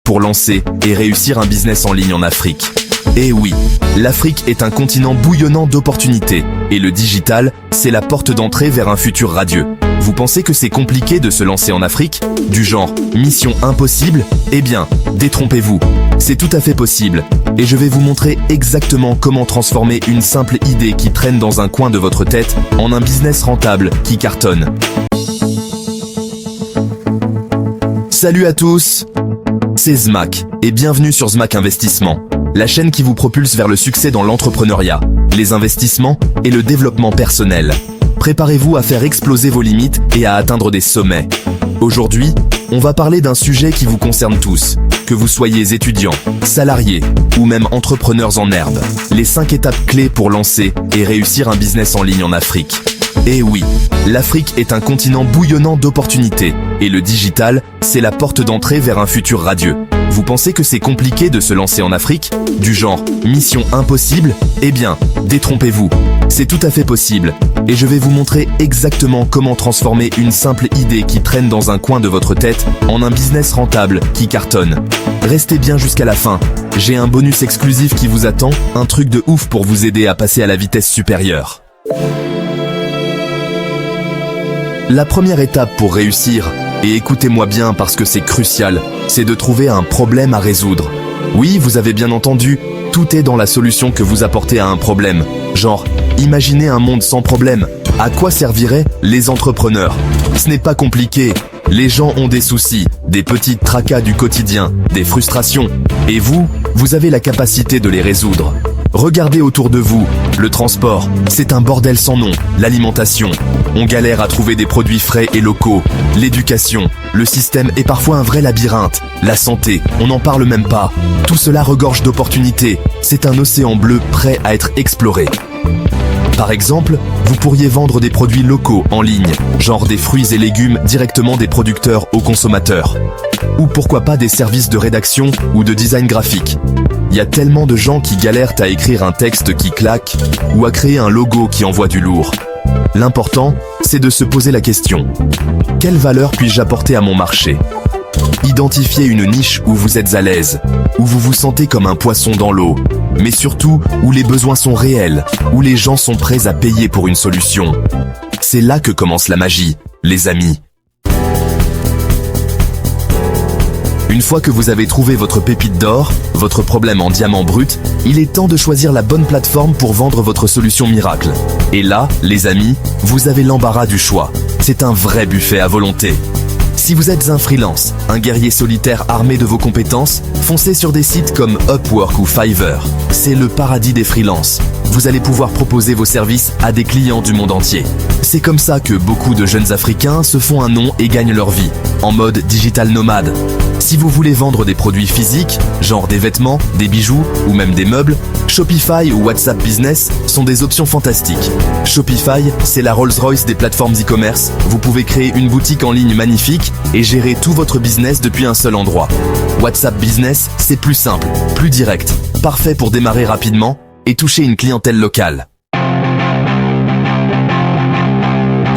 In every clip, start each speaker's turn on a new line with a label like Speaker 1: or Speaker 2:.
Speaker 1: pour lancer et réussir un business en ligne en Afrique. Et oui, l'Afrique est un continent bouillonnant d'opportunités et le digital, c'est la porte d'entrée vers un futur radieux. Vous pensez que c'est compliqué de se lancer en Afrique? Du genre mission impossible? Eh bien, détrompez-vous. C'est tout à fait possible et je vais vous montrer exactement comment transformer une simple idée qui traîne dans un coin de votre tête en un business rentable qui cartonne. Salut à tous, c'est Zmak et bienvenue sur Zmak Investissement, la chaîne qui vous propulse vers le succès dans l'entrepreneuriat, les investissements et le développement personnel. Préparez-vous à faire exploser vos limites et à atteindre des sommets. Aujourd'hui, on va parler d'un sujet qui vous concerne tous, que vous soyez étudiant, salarié ou même entrepreneurs en herbe. Les 5 étapes clés pour lancer et réussir un business en ligne en Afrique. Et oui, l'Afrique est un continent bouillonnant d'opportunités et le digital, c'est la porte d'entrée vers un futur radieux. Vous pensez que c'est compliqué de se lancer en Afrique? Du genre mission impossible? Eh bien, détrompez-vous. C'est tout à fait possible et je vais vous montrer exactement comment transformer une simple idée qui traîne dans un coin de votre tête en un business rentable qui cartonne. Restez bien jusqu'à la fin. J'ai un bonus exclusif qui vous attend, un truc de ouf pour vous aider à passer à la vitesse supérieure. La première étape pour réussir, et écoutez-moi bien parce que c'est crucial, c'est de trouver un problème à résoudre. Oui, vous avez bien entendu, tout est dans la solution que vous apportez à un problème. Genre, imaginez un monde sans problème. À quoi serviraient les entrepreneurs? Ce n'est pas compliqué. Les gens ont des soucis, des petits tracas du quotidien, des frustrations. Et vous avez la capacité de les résoudre. Regardez autour de vous, le transport, c'est un bordel sans nom, l'alimentation. On galère à trouver des produits frais et locaux, l'éducation, le système est parfois un vrai labyrinthe, la santé, on n'en parle même pas. Tout cela regorge d'opportunités, c'est un océan bleu prêt à être exploré. Par exemple, vous pourriez vendre des produits locaux en ligne, genre des fruits et légumes directement des producteurs aux consommateurs. Ou pourquoi pas des services de rédaction ou de design graphique. Il y a tellement de gens qui galèrent à écrire un texte qui claque ou à créer un logo qui envoie du lourd. L'important, c'est de se poser la question. Quelle valeur puis-je apporter à mon marché? Identifiez une niche où vous êtes à l'aise, où vous vous sentez comme un poisson dans l'eau, mais surtout où les besoins sont réels, où les gens sont prêts à payer pour une solution. C'est là que commence la magie, les amis. Une fois que vous avez trouvé votre pépite d'or, votre problème en diamant brut, il est temps de choisir la bonne plateforme pour vendre votre solution miracle. Et là, les amis, vous avez l'embarras du choix. C'est un vrai buffet à volonté. Si vous êtes un freelance, un guerrier solitaire armé de vos compétences, foncez sur des sites comme Upwork ou Fiverr. C'est le paradis des freelances. Vous allez pouvoir proposer vos services à des clients du monde entier. C'est comme ça que beaucoup de jeunes Africains se font un nom et gagnent leur vie, en mode digital nomade. Si vous voulez vendre des produits physiques, genre des vêtements, des bijoux ou même des meubles, Shopify ou WhatsApp Business sont des options fantastiques. Shopify, c'est la Rolls-Royce des plateformes e-commerce. Vous pouvez créer une boutique en ligne magnifique et gérer tout votre business depuis un seul endroit. WhatsApp Business, c'est plus simple, plus direct, parfait pour démarrer rapidement et toucher une clientèle locale.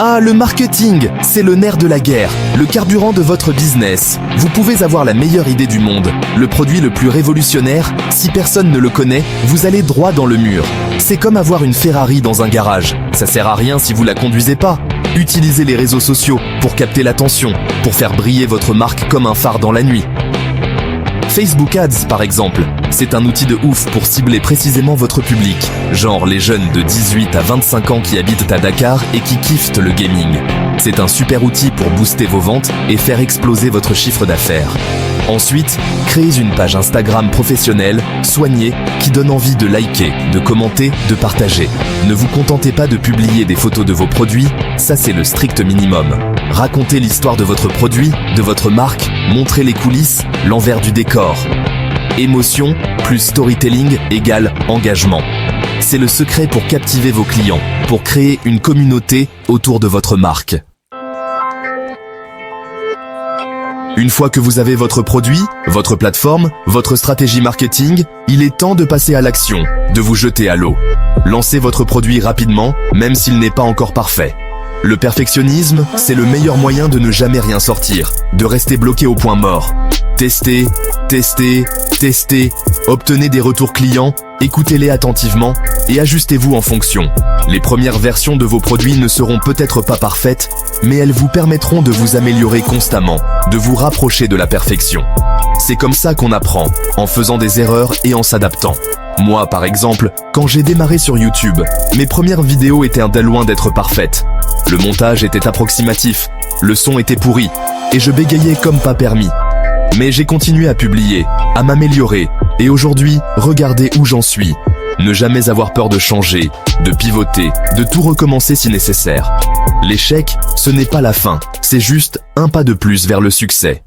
Speaker 1: Ah, le marketing, c'est le nerf de la guerre, le carburant de votre business. Vous pouvez avoir la meilleure idée du monde, le produit le plus révolutionnaire, si personne ne le connaît, vous allez droit dans le mur. C'est comme avoir une Ferrari dans un garage, ça sert à rien si vous la conduisez pas. Utilisez les réseaux sociaux pour capter l'attention, pour faire briller votre marque comme un phare dans la nuit. Facebook Ads par exemple, c'est un outil de ouf pour cibler précisément votre public, genre les jeunes de 18 à 25 ans qui habitent à Dakar et qui kiffent le gaming. C'est un super outil pour booster vos ventes et faire exploser votre chiffre d'affaires. Ensuite, créez une page Instagram professionnelle, soignée, qui donne envie de liker, de commenter, de partager. Ne vous contentez pas de publier des photos de vos produits, ça c'est le strict minimum. Racontez l'histoire de votre produit, de votre marque, montrez les coulisses, l'envers du décor. Émotion plus storytelling égale engagement. C'est le secret pour captiver vos clients, pour créer une communauté autour de votre marque. Une fois que vous avez votre produit, votre plateforme, votre stratégie marketing, il est temps de passer à l'action, de vous jeter à l'eau. Lancez votre produit rapidement, même s'il n'est pas encore parfait. Le perfectionnisme, c'est le meilleur moyen de ne jamais rien sortir, de rester bloqué au point mort. Testez, testez, testez, obtenez des retours clients, écoutez-les attentivement et ajustez-vous en fonction. Les premières versions de vos produits ne seront peut-être pas parfaites, mais elles vous permettront de vous améliorer constamment, de vous rapprocher de la perfection. C'est comme ça qu'on apprend, en faisant des erreurs et en s'adaptant. Moi, par exemple, quand j'ai démarré sur YouTube, mes premières vidéos étaient de loin d'être parfaites. Le montage était approximatif, le son était pourri, et je bégayais comme pas permis. Mais j'ai continué à publier, à m'améliorer, et aujourd'hui, regardez où j'en suis. Ne jamais avoir peur de changer, de pivoter, de tout recommencer si nécessaire. L'échec, ce n'est pas la fin, c'est juste un pas de plus vers le succès.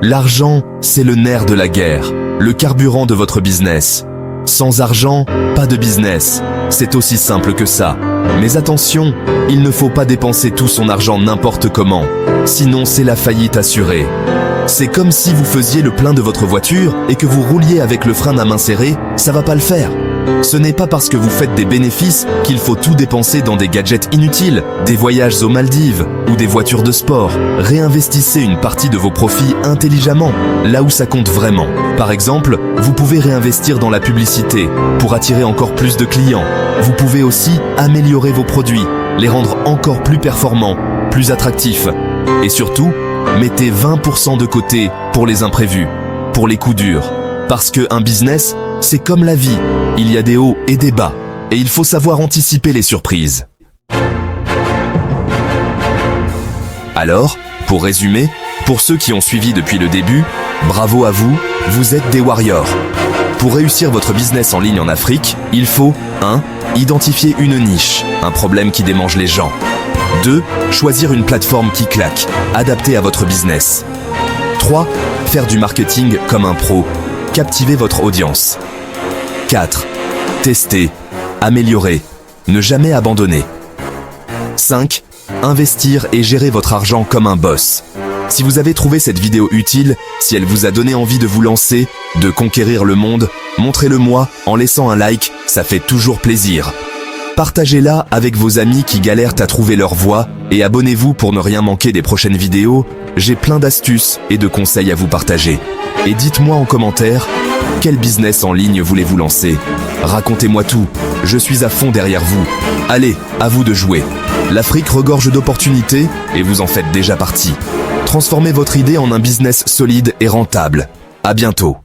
Speaker 1: L'argent, c'est le nerf de la guerre, le carburant de votre business. Sans argent, pas de business. C'est aussi simple que ça. Mais attention, il ne faut pas dépenser tout son argent n'importe comment. Sinon, c'est la faillite assurée. C'est comme si vous faisiez le plein de votre voiture et que vous rouliez avec le frein à main serré, ça va pas le faire. Ce n'est pas parce que vous faites des bénéfices qu'il faut tout dépenser dans des gadgets inutiles, des voyages aux Maldives ou des voitures de sport. Réinvestissez une partie de vos profits intelligemment, là où ça compte vraiment. Par exemple, vous pouvez réinvestir dans la publicité pour attirer encore plus de clients. Vous pouvez aussi améliorer vos produits, les rendre encore plus performants, plus attractifs. Et surtout, mettez 20% de côté pour les imprévus, pour les coups durs. Parce qu'un business, c'est comme la vie, il y a des hauts et des bas, et il faut savoir anticiper les surprises. Alors, pour résumer, pour ceux qui ont suivi depuis le début, bravo à vous, vous êtes des warriors. Pour réussir votre business en ligne en Afrique, il faut 1. Identifier une niche, un problème qui démange les gens. 2. Choisir une plateforme qui claque, adaptée à votre business. 3. Faire du marketing comme un pro. Captivez votre audience. 4. Tester, améliorer, ne jamais abandonner. 5. Investir et gérer votre argent comme un boss. Si vous avez trouvé cette vidéo utile, si elle vous a donné envie de vous lancer, de conquérir le monde, montrez-le-moi en laissant un like, ça fait toujours plaisir. Partagez-la avec vos amis qui galèrent à trouver leur voie et abonnez-vous pour ne rien manquer des prochaines vidéos. J'ai plein d'astuces et de conseils à vous partager. Et dites-moi en commentaire, quel business en ligne voulez-vous lancer? Racontez-moi tout, je suis à fond derrière vous. Allez, à vous de jouer. L'Afrique regorge d'opportunités et vous en faites déjà partie. Transformez votre idée en un business solide et rentable. À bientôt.